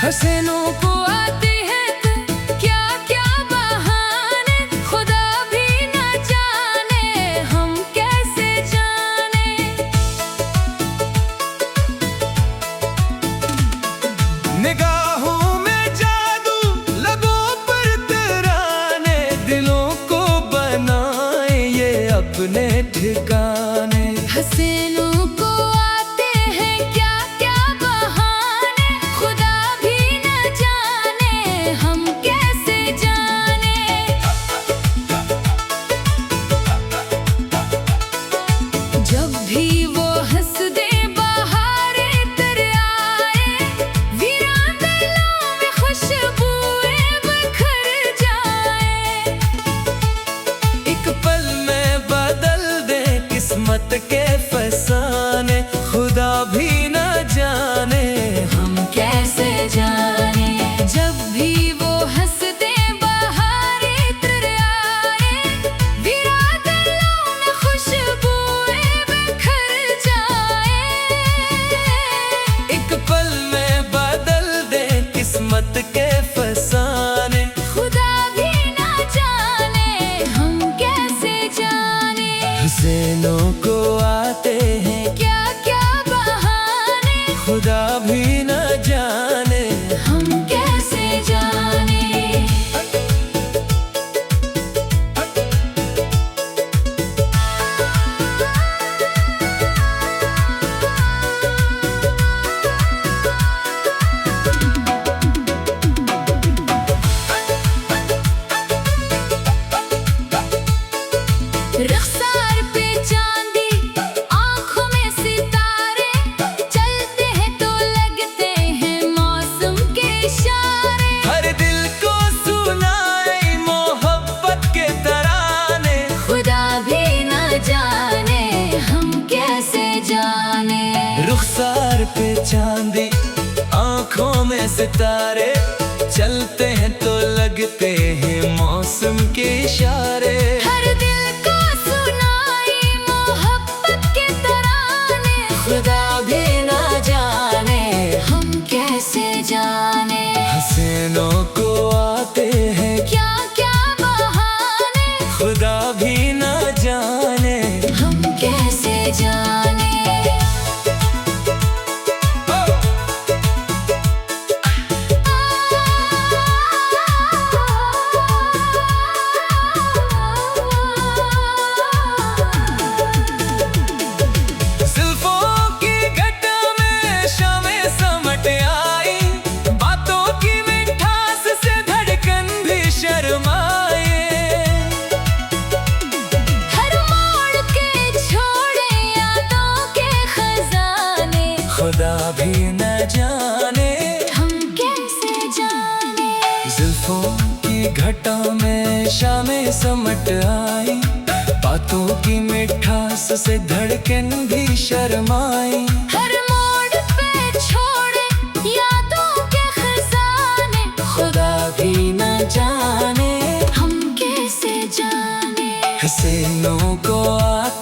हसीनों को आते हैं क्या क्या बहाने, खुदा भी न जाने हम कैसे जाने। निगाहों में जादू, लगों पर तराने, दिलों को बनाए ये अपने ठिकाने। हसीनों को आते हैं क्या क्या बहाने, खुदा भी न जाने हम कैसे जाने। जब भी वो हंस दे बहारें तर आए, वीरान दिलों में खुशबुएं बिखर जाए। एक पल में बदल दे किस्मत के फसाने, खुदा भी न जाने हम कैसे जाने। जब भी वो हंसते बहारें तर आए, वीरान दिलों में खुशबुएं बिखर जाए। एक पल में बदल दे किस्मत के फसाने, खुदा भी न जाने हम कैसे जाने। हसीनों को आते हैं क्या क्या बहाने, खुदा भी न जाने हम कैसे जाने। रख़्सार पे चांदी, आँखों में सितारे, चलते हैं तो लगते हैं मौसम के इशारे। हर दिल को सुनाए मोहब्बत के तराने, खुदा भी न जाने हम कैसे जाने। रुखसार पे चांदी, आँखों में सितारे, चलते हैं तो लगते हैं मौसम के इशारे। हर दिल को सुनाई मोहब्बत के तराने, खुदा भी न जाने हम कैसे जाने। हसीनों को आते हैं क्या क्या बहाने, खुदा भी न जाने हम कैसे जाने। जुल्फों की घटा में शामें समट आई, बातों की मिठास से धड़कन भी शर्माए। हर मोड़ के छोड़े यादों के खजाने, खुदा भी न जाने हम कैसे जाने। जुल्फों की घटा में शामें समट आई, बातों की मिठास से धड़कन भी शर्माई। हर मोड़ पे छोड़े यादों के खजाने, खुदा भी न जाने हम कैसे जाने। हसीनों को आते